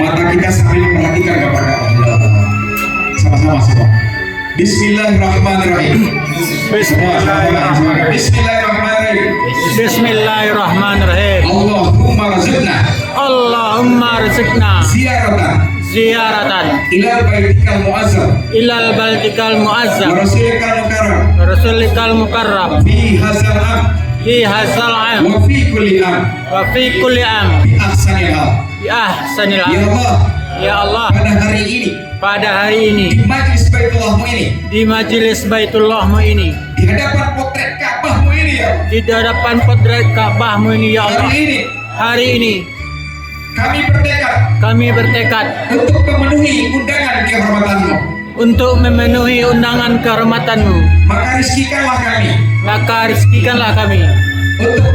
mata kita sambil memperhatikan kepada Allah. Sama-sama semua. Bismillahirrahmanirrahim. Bismillahirrahmanirrahim. Bismillahirrahmanirrahim. Allahumma razaqna. Allahumma rizqna Ziyaratan. ziyaratan Ilal baitikal muazzam. ilal baltikal muazzam Wa rasulikal mukarram. rasulikal mukarram Fi hazal am. fi hazal am Wa fi kulli am. wa fi kulli am Bi ahsanil am. bi ahsanil Ya am. Allah, Ya Allah, pada hari ini pada hari ini di majlis Baitullahmu ini, di majelis Baitullahmu ini, di hadapan potret Ka'bahmu ini ya Allah. di hadapan potret Ka'bahmu ini, ya Allah, Hari ini hari ini kami bertekad kami bertekad untuk memenuhi undangan kehormatanmu. untuk memenuhi undangan kehormatanmu. Maka rizkikanlah kami Maka rizkikanlah kami untuk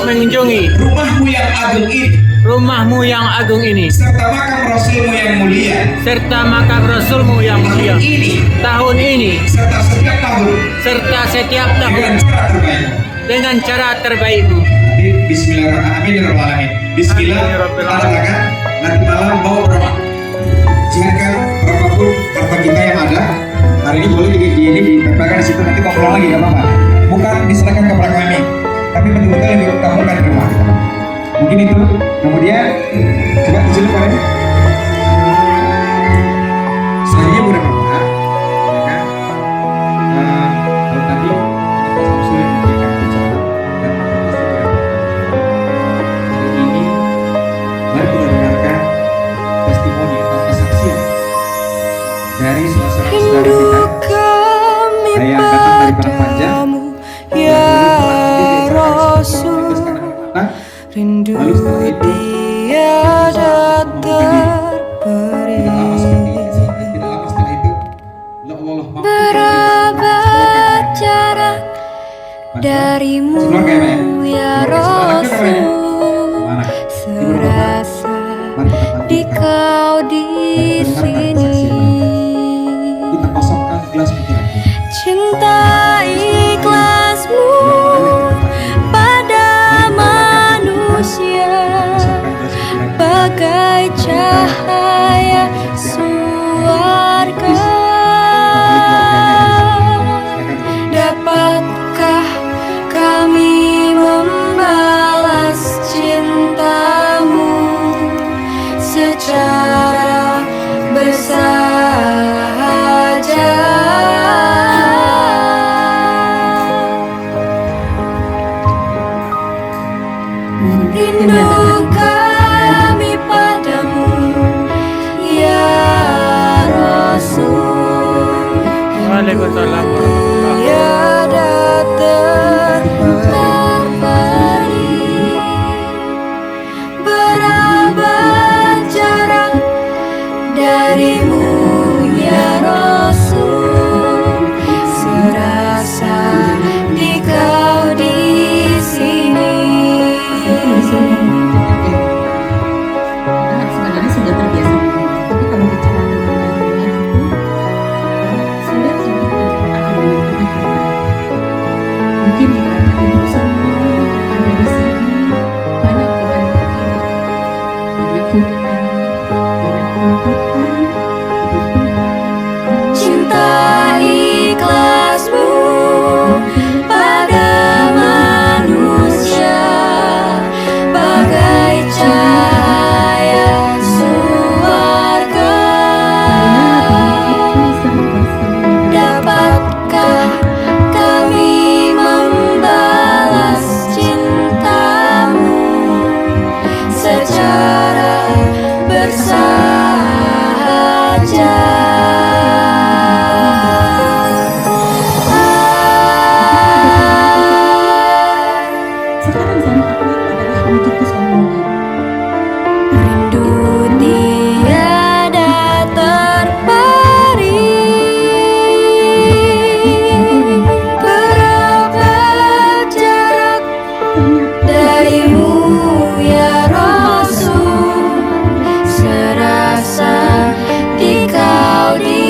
mengunjungi rumahmu yang agung ini, rumahmu yang agung ini, serta makam Rasulmu yang mulia, serta makam Rasulmu yang mulia tahun ini serta setiap tahun dengan cara terbaik. dengan cara terbaikmu. Bismillahirrahmanirrahim. Bismillah. Kita katakan nanti malam bawa berapa? Jihadkan berapapun harta kita yang ada. Hari ini boleh ditempelkan di situ, nanti ngobrol lagi, nggak apa-apa. Bukan diserahkan kepada kami, tapi betul-betul yang diutamakan di rumah kita. Mungkin itu. Kemudian coba di sini Pak. Selanjutnya udah apa? Ya kan? Kalau tadi kita sudah memberikan ucapan dan hari ini mari kita dengarkan testimoni atau kesaksian dari salah seorang saudara kita. Kami Saya angkatan dari Padang Panjang. padamu, ya Rasul. Rindu Lalu setelah itu tiada terperi. tidak lama seperti ini, tidak lama setelah itu Allah mampu Berapa jarak darimu, Sekeluarga ya, Pak, ya? ya Keluarga. Sekeluarga, Pak, ya? Rasul. Mana? Serasa Mari kita panggilkan. di kau di sini. Kita kosongkan gelas pikiran. Cinta ikhlasmu pada manusia bagai cahaya suarga. Dapatkah kami membalas cintamu secara bersahaja? Rindu kami padamu, ya Rasul. Waalaikumsalam warahmatullahi Tiada terperi. Berapa jarak darimu, ya Rasul. Serasa di kau di sini. Nah, sebenarnya sudah terbiasa, tapi kalau bicara tentang lainnya itu sulit untuk akan menentukan kita. Mungkin karena ibu semua ada di sini, banyak Tuhan kita, banyak hubungan, banyak tuntutan, Cinta ikhlasmu pada manusia bagai cahaya suarga. Dapatkah kami membalas cintamu secara bersahaja? sekarang zaman aku adalah wujud kesombongan. Rindu tiada terperi. Berapa jarak darimu, ya Rasul. Serasa di kau di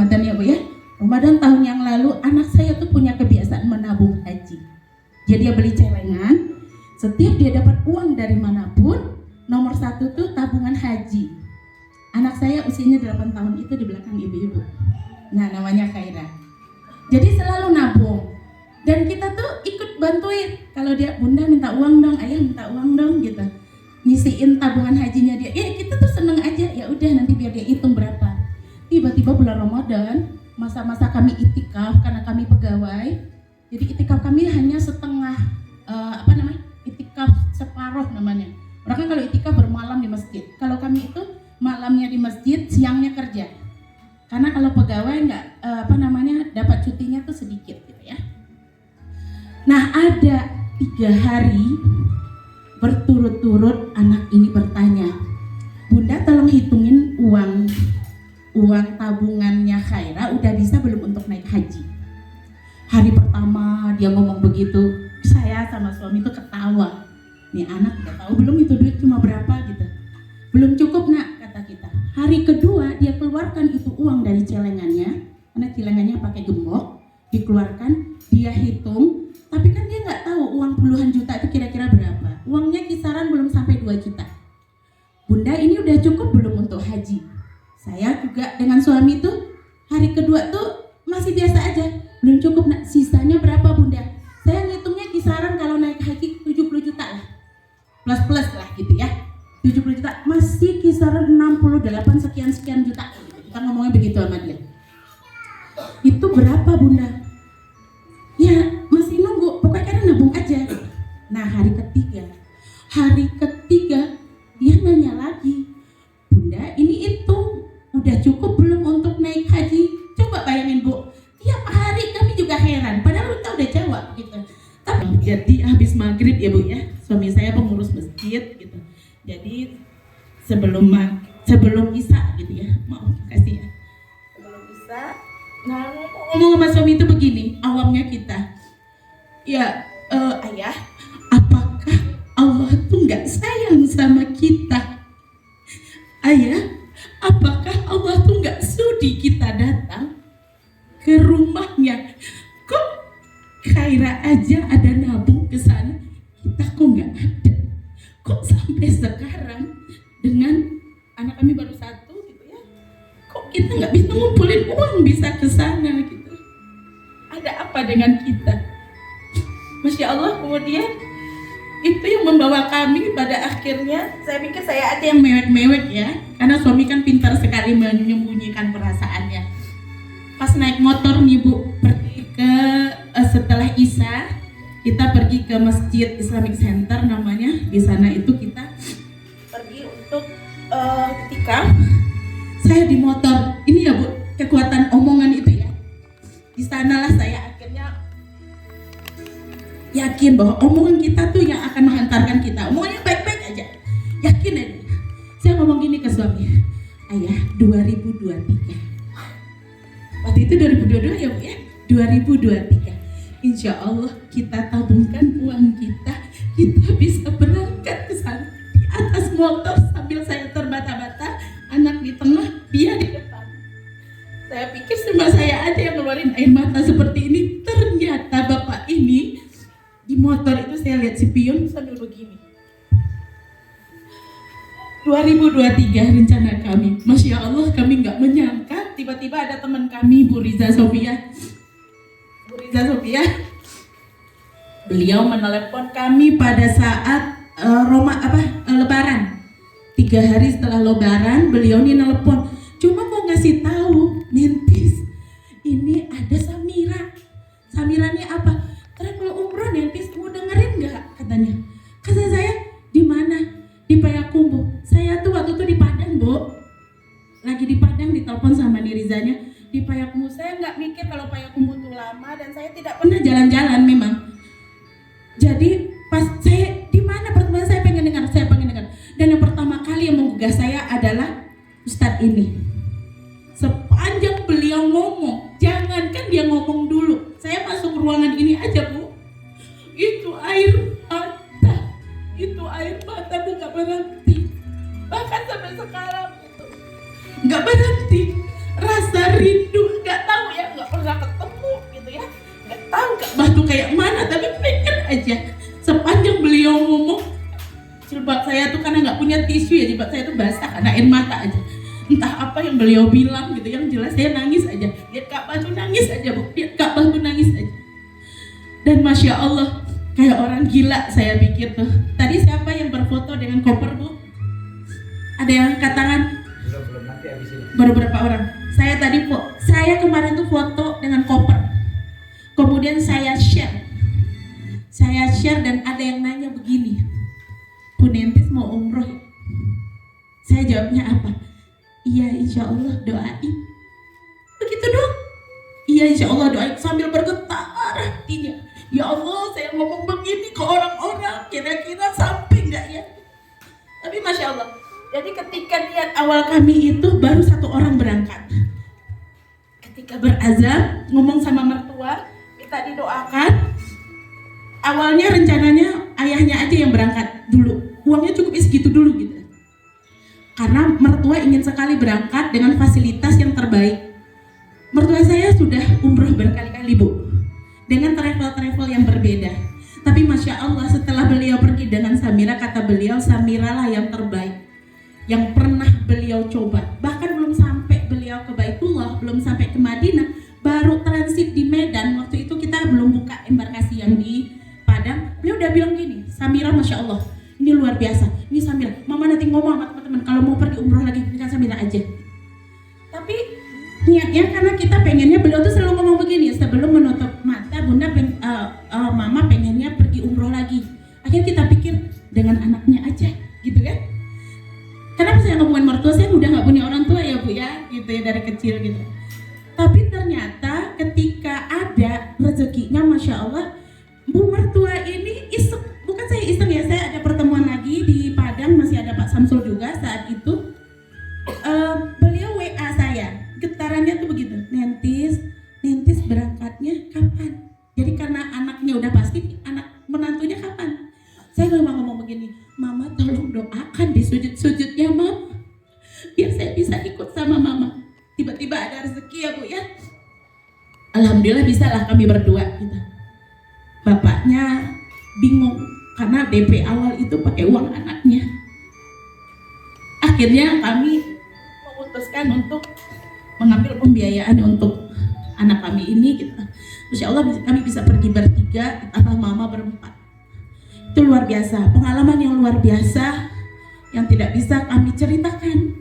Ramadan ya Bu ya. Ramadan tahun yang lalu anak saya tuh punya kebiasaan menabung haji. Jadi dia beli celengan, setiap dia dapat uang dari manapun, nomor satu tuh tabungan haji. Anak saya usianya 8 tahun itu di belakang ibu-ibu. Nah namanya Khaira. Jadi selalu nabung. Dan kita tuh ikut bantuin. Kalau dia, bunda minta uang dong, ayah minta uang dong gitu. Ngisiin tabungan hajinya dia. Ya kita tuh seneng aja, ya udah nanti biar dia hitung berapa. Tiba-tiba bulan Ramadan, masa-masa kami itikaf karena kami pegawai. Jadi itikaf kami hanya setengah, itikaf separuh namanya. Orang kan kalau itikaf bermalam di masjid. Kalau kami itu malamnya di masjid, siangnya kerja. Karena kalau pegawai dapat cutinya tuh sedikit gitu ya. Nah ada 3 hari berturut-turut anak ini bertanya, bunda tolong hitungin uang tabungannya Khaira udah bisa belum untuk naik haji. Hari pertama dia ngomong begitu, saya sama suami itu ketawa. Nih anak udah tahu belum itu duit cuma berapa gitu. Belum cukup nak, kata kita. Hari kedua dia keluarkan itu uang dari celengannya, karena celengannya pakai gembok, dikeluarkan, dia hitung, tapi kan dia nggak tahu uang puluhan juta itu kira-kira berapa. Uangnya kisaran belum sampai 2 juta. Bunda ini udah cukup belum untuk haji? Saya juga dengan suami tuh hari kedua tuh masih biasa aja, belum cukup nak. Sisanya berapa bunda? Saya ngitungnya kisaran kalau naik haji 70 juta lah, plus lah gitu ya. 70 juta, masih kisaran 68 sekian juta gitu. Kita ngomongnya begitu sama dia. Itu berapa bunda? Ya masih nunggu, pokoknya karena nabung aja. Nah hari ketiga dia nanya lagi, bunda ini itu udah cukup belum untuk naik haji? Coba bayangin bu, tiap hari kami juga heran, padahal kita udah jawab gitu. Tapi jadi habis maghrib ya bu ya, suami saya pengurus masjid gitu. Jadi sebelum Isya gitu ya, maaf kasih ya. Sebelum Isya, nah ngomong sama suami itu begini, awamnya kita. Ya ayah, apakah Allah tuh nggak sayang sama kita? Ayah, apakah Allah tuh nggak sudi kita datang ke rumahnya? Kok Khaira aja ada nabung ke sana, kita kok nggak ada? Kok sampai sekarang dengan anak kami baru 1 gitu ya, kok kita nggak bisa ngumpulin uang bisa ke sana gitu? Ada apa dengan kita? Masya Allah. Kemudian itu yang membawa kami pada akhirnya, saya pikir saya aja yang mewek-mewek ya, karena suami kan pintar sekali menyembunyikan perasaannya. Pas naik motor nih bu, pergi ke setelah Isya, kita pergi ke Masjid Islamic Center namanya. Di sana itu kita pergi untuk itikaf. Saya di motor, ini ya bu, kekuatan omongan itu ya. Di sanalah saya akhirnya yakin bahwa omongan kita tuh yang akan menghantarkan kita. Omongannya baik-baik aja, yakin aja. Saya ngomong gini ke suami, ayah 2023. Waktu itu 2022 ya bu ya, 2023. Insya Allah kita tabungkan uang kita bisa berangkat ke sana di atas motor sambil saya terbata-bata, anak di tengah, dia di depan. Saya pikir cuma saya aja yang ngeluarin air mata seperti ini. Ternyata bapak ini di motor itu saya lihat si pion sambil begini. 2023 rencana kami, Masya Allah kami nggak menyangka tiba-tiba ada teman kami Bu Riza Sofia. Beliau menelepon kami pada saat Lebaran. 3 hari setelah Lebaran beliau ini telepon, cuma mau ngasih tahu Nentis, ini ada Samira ini apa? Travel umroh Nentis, mau dengerin nggak katanya? Kata saya, di mana? Di Payakumbuh. Saya tuh waktu itu di Padang bu, lagi di Padang ditelepon sama Nirizanya di Payakumbuh. Saya nggak mikir kalau Payakumbuh itu lama dan saya tidak pernah jalan-jalan memang. Jadi pas saya di mana pertemuan saya pengen dengar. Dan yang pertama kali yang menggugah saya adalah Ustadz ini. Sepanjang beliau ngomong, jangankan dia ngomong dulu, saya masuk ruangan ini aja bu, itu air mata bu gak berhenti. Bahkan sampai sekarang itu gak berhenti. Rasa rindu ya jilbab saya itu basah karena air mata aja. Entah apa yang beliau bilang gitu, yang jelas saya nangis aja. Lihat Ka'bah tuh nangis aja Bu, lihat Ka'bah tuh nangis aja. Dan Masya Allah, kayak orang gila saya pikir tuh. Tadi siapa yang berfoto dengan koper Bu? Ada yang angkat tangan? Belum nanti habis ini. Baru berapa orang? Saya kemarin tuh foto dengan koper. Kemudian saya share dan ada yang nanya begini, Bu Nentis mau umroh ya? Saya jawabnya apa? Iya insya Allah doain. Begitu dong. Iya insya Allah doain sambil bergetar hatinya. Ya Allah saya ngomong begini ke orang-orang, kira-kira sampai nggak ya? Tapi Masya Allah. Jadi ketika niat awal kami itu baru 1 orang berangkat. Ketika berazan ngomong sama mertua, minta didoakan. Awalnya rencananya ayahnya aja yang berangkat dulu. Uangnya cukup segitu dulu gitu. Karena mertua ingin sekali berangkat dengan fasilitas yang terbaik. Mertua saya sudah umroh berkali-kali Bu, dengan travel-travel yang berbeda. Tapi Masya Allah setelah beliau pergi dengan Samira, kata beliau Samira lah yang terbaik yang pernah beliau coba. Bahkan belum sampai beliau ke Baitullah, belum sampai ke Madinah, baru transit di Medan. Waktu itu kita belum buka embarkasi yang di Padang. Beliau udah bilang gini, Samira Masya Allah ini luar biasa, ini Samira, mama nanti ngomong sama teman-teman kalau mau pergi umroh lagi dengan Samira aja. Tapi niatnya karena kita pengennya, beliau tuh selalu ngomong begini, sebelum menutup mata Bunda mama pengennya pergi umroh lagi. Akhirnya kita pikir dengan anaknya aja gitu kan. Kenapa saya ngomongin mertua, saya udah gak punya orang tua ya Bu ya, gitu ya dari kecil gitu. Tapi ternyata ketika ada rezekinya Masya Allah, Bu mertua ini iseng, bukan saya iseng ya, saya ada pertemuan lagi di Padang, masih ada Pak Samsul juga saat itu. Beliau WA saya, getarannya tuh begitu, Nentis berangkatnya kapan? Jadi karena anaknya udah pasti, anak menantunya kapan? Saya memang ngomong begini, Mama tolong doakan di sujud-sujudnya Mama, biar saya bisa ikut sama Mama. Tiba-tiba ada rezeki ya Bu ya. Alhamdulillah bisa lah kami berdua gitu. Bapaknya bingung karena DP awal itu pakai uang anaknya. Akhirnya kami memutuskan untuk mengambil pembiayaan untuk anak kami ini gitu. Masya Allah kami bisa pergi bertiga, atau mama berempat. Itu luar biasa, pengalaman yang luar biasa yang tidak bisa kami ceritakan.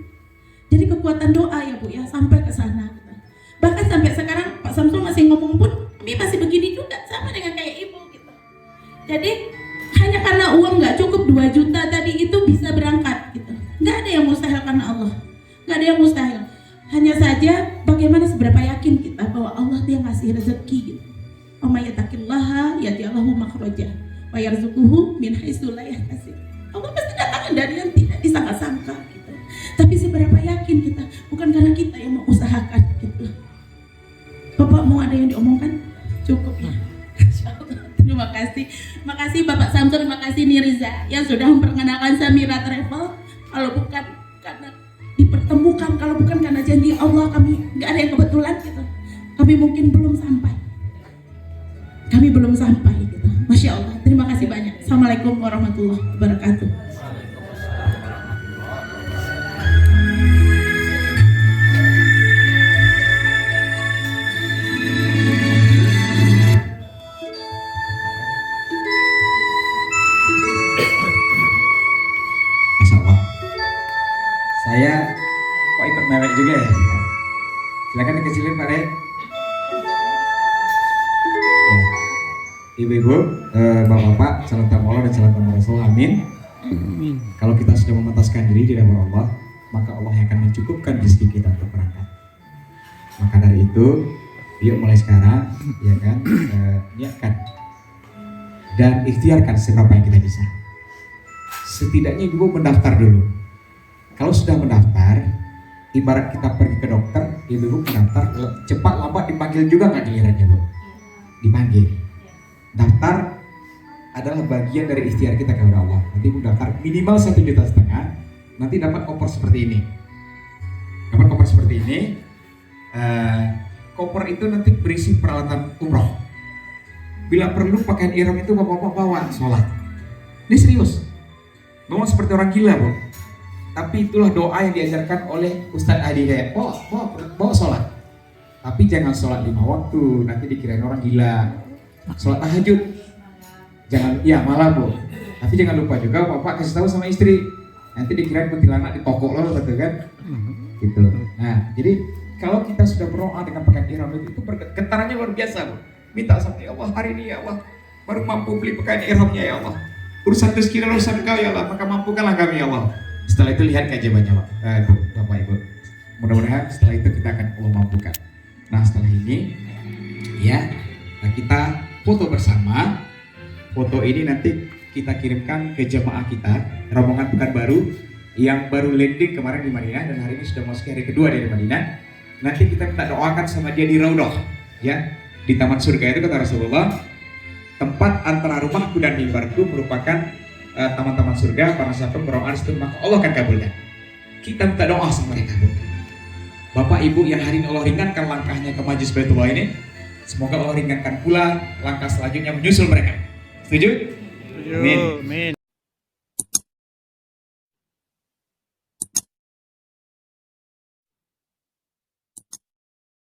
Jadi kekuatan doa ya Bu ya, sampai ke sana. Bahkan sampai sekarang Pak Samsul masih ngomong pun, kami masih begini juga, sama dengan kayak Ibu gitu. Jadi hanya karena uang nggak cukup 2 juta tadi itu bisa berangkat gitu. Nggak ada yang mustahil karena Allah, nggak ada yang mustahil. Hanya saja bagaimana seberapa yakin kita bahwa Allah dia ngasih rezeki gitu. Wa may yattaqillaha yaj'al lahu makhraja wa yarzuquhu min haitsu la yahtasib. Allah pasti datangkan dari yang tidak disangka-sangka gitu. Tapi seberapa yakin kita, bukan karena kita yang mau usahakan gitu. Bapak mau ada yang diomongkan? Cukup ya. Terima kasih. Makasih Bapak Samsul, terima kasih Niriza yang sudah memperkenalkan Samira Travel. Kalau bukan karena dipertemukan, kalau bukan karena janji Allah, kami nggak ada yang kebetulan gitu. Kami mungkin belum sampai. Kami belum sampai gitu. Masya Allah. Terima kasih banyak. Assalamualaikum warahmatullahi wabarakatuh. Saya kok ikut mewek juga ya? Silakan dikecilin Pak Rek. Ya. Ibu-ibu, bapak-bapak, calon tamu Allah dan calon tamu Rasul, amin. Kalau kita sudah memantaskan diri di hadapan Allah, maka Allah yang akan mencukupkan rezeki kita untuk berangkat. Maka dari itu, yuk mulai sekarang, ya kan, niatkan dan ikhtiarkan seberapa yang kita bisa. Setidaknya ibu mendaftar dulu. Kalau sudah mendaftar, ibarat kita pergi ke dokter, ibu mendaftar, cepat lambat dipanggil juga nggak gilirannya Bu? Dipanggil. Daftar adalah bagian dari ikhtiar kita kepada Allah. Nanti ibu daftar minimal 1,5 juta, nanti dapat koper seperti ini. Dapat koper seperti ini. Koper itu nanti berisi peralatan umroh. Bila perlu pakaian ihram itu bapak-bapak bawa sholat. Ini serius. Ngomong seperti orang gila Bu. Tapi itulah doa yang diajarkan oleh Ustadz Adi Hidayat. Bawa sholat. Tapi jangan sholat 5 waktu, nanti dikirain orang gila. Sholat tahajud. Jangan, ya malam bu. Tapi jangan lupa juga bapak kasih tahu sama istri. Nanti dikirain kuntilanak di toko lo, betul kan? Gitu. Nah, jadi kalau kita sudah berdoa dengan pakaian ihram itu getarannya luar biasa bu. Minta sama ya Allah hari ini ya Allah baru mampu beli pakaian ihramnya ya Allah. Urusan rezeki dan urusan kau ya Allah, maka mampukanlah kami ya Allah. Setelah itu lihat keajaibannya Pak. Bapak Ibu. Mudah-mudahan setelah itu kita akan Allah mampukan. Nah setelah ini ya kita foto bersama. Foto ini nanti kita kirimkan ke jemaah kita rombongan Pekanbaru yang baru landing kemarin di Madinah dan hari ini sudah masuk hari kedua dari Madinah. Nanti kita minta doakan sama dia di Raudhah ya, di taman surga itu kata Rasulullah, tempat antara rumahku dan mimbarku merupakan taman-taman surga. Para sahabat berdoa itu maka Allah akan kabulkan. Kita minta doa sama mereka bu. Bapak Ibu yang hari ini Allah ringankan langkahnya ke Majlis Baitullah ini, semoga Allah ringankan pula langkah selanjutnya menyusul mereka. Setuju? Amin.